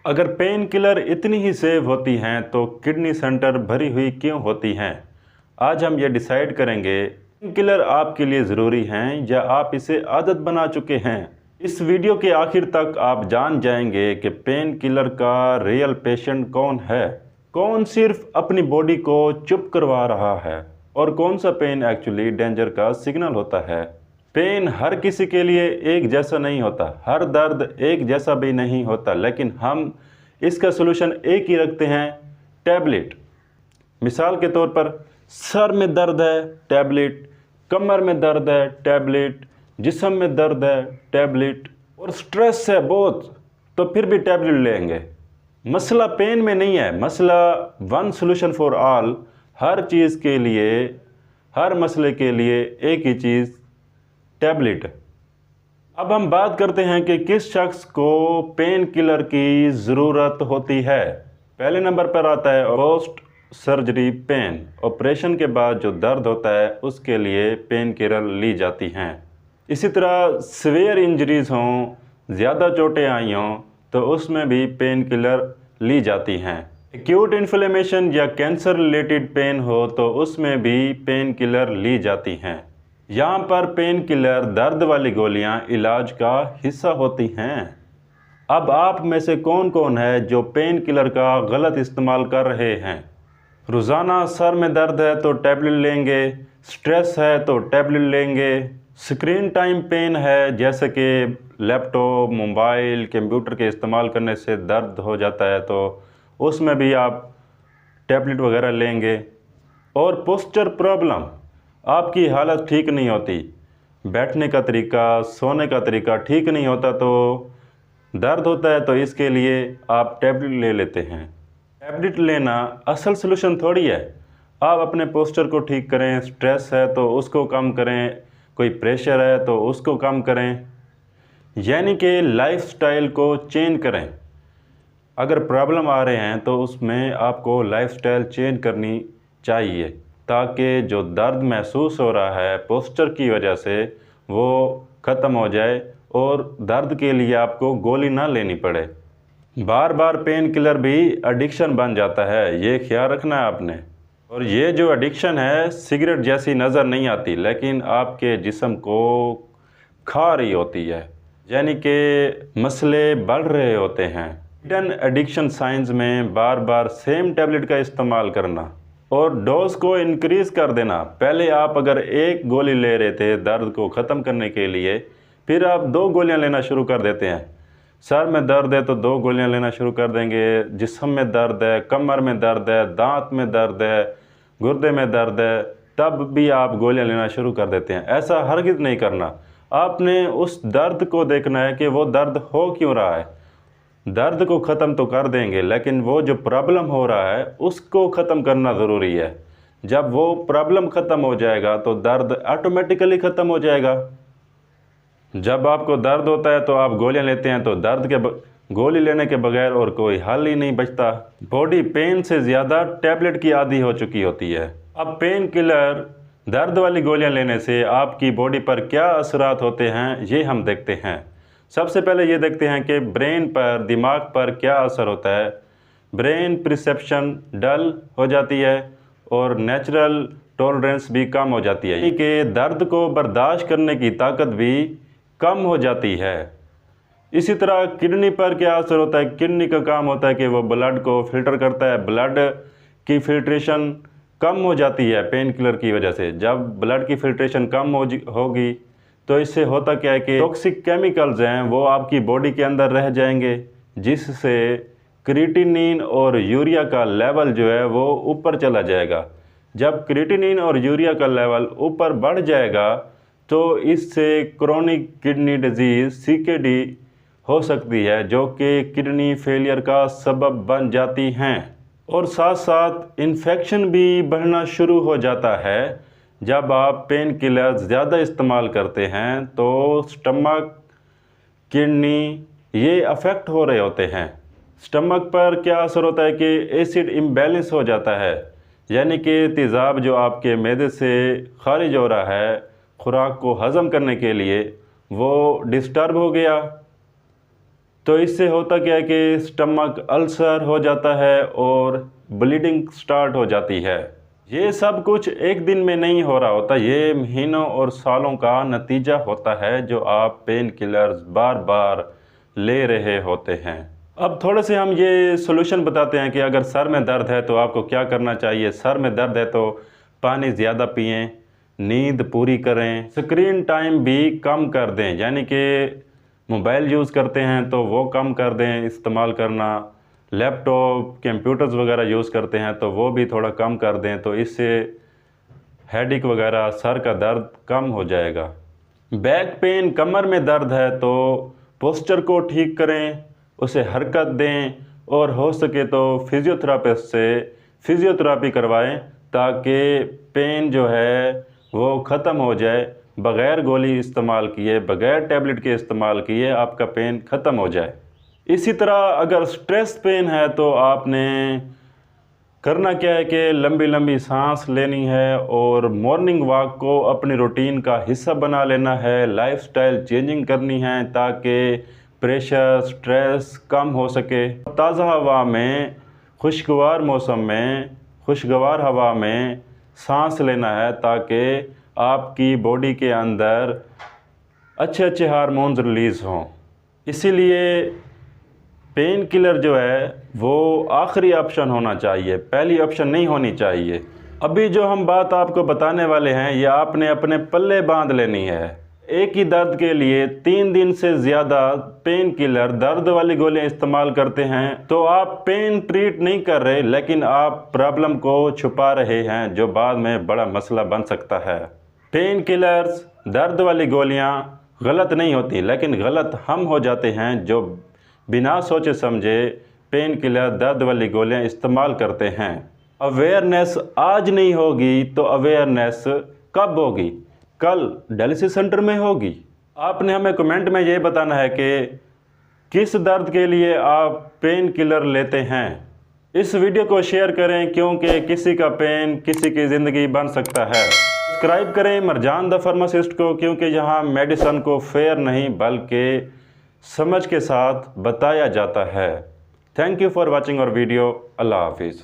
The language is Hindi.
अगर पेन किलर इतनी ही सेफ होती हैं तो किडनी सेंटर भरी हुई क्यों होती हैं? आज हम ये डिसाइड करेंगे पेन किलर आपके लिए ज़रूरी हैं या आप इसे आदत बना चुके हैं। इस वीडियो के आखिर तक आप जान जाएंगे कि पेन किलर का रियल पेशेंट कौन है, कौन सिर्फ अपनी बॉडी को चुप करवा रहा है और कौन सा पेन एक्चुअली डेंजर का सिग्नल होता है। पेन हर किसी के लिए एक जैसा नहीं होता, हर दर्द एक जैसा भी नहीं होता, लेकिन हम इसका सलूशन एक ही रखते हैं, टैबलेट। मिसाल के तौर पर सर में दर्द है, टैबलेट। कमर में दर्द है, टैबलेट। जिस्म में दर्द है, टैबलेट। और स्ट्रेस है बहुत, तो फिर भी टैबलेट लेंगे। मसला पेन में नहीं है, मसला वन सॉल्यूशन फॉर ऑल। हर चीज़ के लिए, हर मसले के लिए एक ही चीज़, टैबलेट। अब हम बात करते हैं कि किस शख्स को पेन किलर की ज़रूरत होती है। पहले नंबर पर आता है पोस्ट सर्जरी पेन। ऑपरेशन के बाद जो दर्द होता है उसके लिए पेन किलर ली जाती हैं। इसी तरह सीवियर इंजरीज़ हों, ज़्यादा चोटें आई हों, तो उसमें भी पेन किलर ली जाती हैं। एक्यूट इन्फ्लेमेशन या कैंसर रिलेटेड पेन हो तो उसमें भी पेन किलर ली जाती हैं। यहाँ पर पेन किलर दर्द वाली गोलियाँ इलाज का हिस्सा होती हैं। अब आप में से कौन कौन है जो पेन किलर का गलत इस्तेमाल कर रहे हैं? रोज़ाना सर में दर्द है तो टैबलेट लेंगे, स्ट्रेस है तो टैबलेट लेंगे, स्क्रीन टाइम पेन है जैसे कि लैपटॉप, मोबाइल, कंप्यूटर के इस्तेमाल करने से दर्द हो जाता है तो उसमें भी आप टैबलेट वगैरह लेंगे। और पोस्चर प्रॉब्लम, आपकी हालत ठीक नहीं होती, बैठने का तरीका, सोने का तरीका ठीक नहीं होता तो दर्द होता है, तो इसके लिए आप टैबलेट ले लेते हैं। टैबलेट लेना असल सलूशन थोड़ी है। आप अपने पोस्चर को ठीक करें, स्ट्रेस है तो उसको कम करें, कोई प्रेशर है तो उसको कम करें, यानी कि लाइफस्टाइल को चेंज करें। अगर प्रॉब्लम आ रहे हैं तो उसमें आपको लाइफस्टाइल चेंज करनी चाहिए ताकि जो दर्द महसूस हो रहा है पोस्चर की वजह से वो ख़त्म हो जाए और दर्द के लिए आपको गोली ना लेनी पड़े। बार बार पेन किलर भी एडिक्शन बन जाता है, ये ख्याल रखना है आपने। और ये जो एडिक्शन है सिगरेट जैसी नज़र नहीं आती, लेकिन आपके जिस्म को खा रही होती है, यानी कि मसले बढ़ रहे होते हैं। हिडन एडिक्शन साइंस में बार बार सेम टैबलेट का इस्तेमाल करना और डोज को इंक्रीज़ कर देना। पहले आप अगर एक गोली ले रहे थे दर्द को ख़त्म करने के लिए, फिर आप 2 गोलियां लेना शुरू कर देते हैं। सर में दर्द है तो 2 गोलियां लेना शुरू कर देंगे, जिस्म में दर्द है, कमर में दर्द है, दांत में दर्द है, गुर्दे में दर्द है, तब भी आप गोलियां लेना शुरू कर देते हैं। ऐसा हरगिज़ नहीं करना। आपने उस दर्द को देखना है कि वो दर्द हो क्यों रहा है। दर्द को ख़त्म तो कर देंगे, लेकिन वो जो प्रॉब्लम हो रहा है उसको ख़त्म करना ज़रूरी है। जब वो प्रॉब्लम ख़त्म हो जाएगा तो दर्द ऑटोमेटिकली ख़त्म हो जाएगा। जब आपको दर्द होता है तो आप गोलियां लेते हैं तो दर्द के गोली लेने के बगैर और कोई हल ही नहीं बचता। बॉडी पेन से ज़्यादा टैबलेट की आदी हो चुकी होती है। अब पेन किलर दर्द वाली गोलियां लेने से आपकी बॉडी पर क्या असरात होते हैं ये हम देखते हैं। सबसे पहले ये देखते हैं कि ब्रेन पर, दिमाग पर क्या असर होता है। ब्रेन परसेप्शन डल हो जाती है और नेचुरल टॉलरेंस भी कम हो जाती है, यानी कि दर्द को बर्दाश्त करने की ताकत भी कम हो जाती है। इसी तरह किडनी पर क्या असर होता है। किडनी का काम होता है कि वो ब्लड को फिल्टर करता है। ब्लड की फिल्ट्रेशन कम हो जाती है पेन किलर की वजह से। जब ब्लड की फिल्ट्रेशन कम होगी तो इससे होता क्या है कि टॉक्सिक केमिकल्स हैं वो आपकी बॉडी के अंदर रह जाएंगे, जिससे क्रिएटिनिन और यूरिया का लेवल जो है वो ऊपर चला जाएगा। जब क्रिएटिनिन और यूरिया का लेवल ऊपर बढ़ जाएगा तो इससे क्रोनिक किडनी डिजीज़ सीकेडी हो सकती है, जो कि किडनी फेलियर का सबब बन जाती हैं। और साथ साथ इन्फेक्शन भी बढ़ना शुरू हो जाता है। जब आप पेन किलर ज़्यादा इस्तेमाल करते हैं तो स्टमक, किडनी ये अफेक्ट हो रहे होते हैं। स्टमक पर क्या असर होता है कि एसिड इम्बैलेंस हो जाता है, यानी कि तेज़ाब जो आपके मैदे से खारिज हो रहा है खुराक को हज़म करने के लिए वो डिस्टर्ब हो गया। तो इससे होता क्या है कि स्टमक अल्सर हो जाता है और ब्लीडिंग स्टार्ट हो जाती है। ये सब कुछ एक दिन में नहीं हो रहा होता, ये महीनों और सालों का नतीजा होता है जो आप पेन किलर्स बार बार ले रहे होते हैं। अब थोड़े से हम ये सॉल्यूशन बताते हैं कि अगर सर में दर्द है तो आपको क्या करना चाहिए। सर में दर्द है तो पानी ज़्यादा पिएं, नींद पूरी करें, स्क्रीन टाइम भी कम कर दें, यानी कि मोबाइल यूज़ करते हैं तो वो कम कर दें इस्तेमाल करना, लैपटॉप कंप्यूटर्स वगैरह यूज़ करते हैं तो वो भी थोड़ा कम कर दें, तो इससे हेडेक वगैरह सर का दर्द कम हो जाएगा। बैक पेन, कमर में दर्द है तो पोस्चर को ठीक करें, उसे हरकत दें और हो सके तो फिज़ियोथेरापिस्ट से फिज़ियोथेरापी करवाएं ताकि पेन जो है वो ख़त्म हो जाए। बग़ैर गोली इस्तेमाल किए, बग़ैर टैबलेट के इस्तेमाल किए आपका पेन ख़त्म हो जाए। इसी तरह अगर स्ट्रेस पेन है तो आपने करना क्या है कि लंबी लंबी सांस लेनी है और मॉर्निंग वॉक को अपनी रूटीन का हिस्सा बना लेना है। लाइफस्टाइल चेंजिंग करनी है ताकि प्रेशर, स्ट्रेस कम हो सके। ताज़ा हवा में, खुशगवार मौसम में, खुशगवार हवा में सांस लेना है ताकि आपकी बॉडी के अंदर अच्छे अच्छे हार्मोन्स रिलीज़ हों। इसीलिए पेन किलर जो है वो आखिरी ऑप्शन होना चाहिए, पहली ऑप्शन नहीं होनी चाहिए। अभी जो हम बात आपको बताने वाले हैं ये आपने अपने पल्ले बांध लेनी है। एक ही दर्द के लिए 3 दिन से ज़्यादा पेन किलर, दर्द वाली गोलियां इस्तेमाल करते हैं तो आप पेन ट्रीट नहीं कर रहे, लेकिन आप प्रॉब्लम को छुपा रहे हैं जो बाद में बड़ा मसला बन सकता है। पेन किलर्स, दर्द वाली गोलियां गलत नहीं होती, लेकिन गलत हम हो जाते हैं जो बिना सोचे समझे पेन किलर, दर्द वाली गोलियां इस्तेमाल करते हैं। अवेयरनेस आज नहीं होगी तो अवेयरनेस कब होगी? कल डायलिसिस सेंटर में होगी। आपने हमें कमेंट में ये बताना है कि किस दर्द के लिए आप पेन किलर लेते हैं। इस वीडियो को शेयर करें क्योंकि किसी का पेन किसी की ज़िंदगी बन सकता है। सब्सक्राइब करें मरजान द फार्मासिस्ट को, क्योंकि यहाँ मेडिसिन को फेयर नहीं बल्कि समझ के साथ बताया जाता है। Thank you for watching our video. अल्लाह हाफिज़।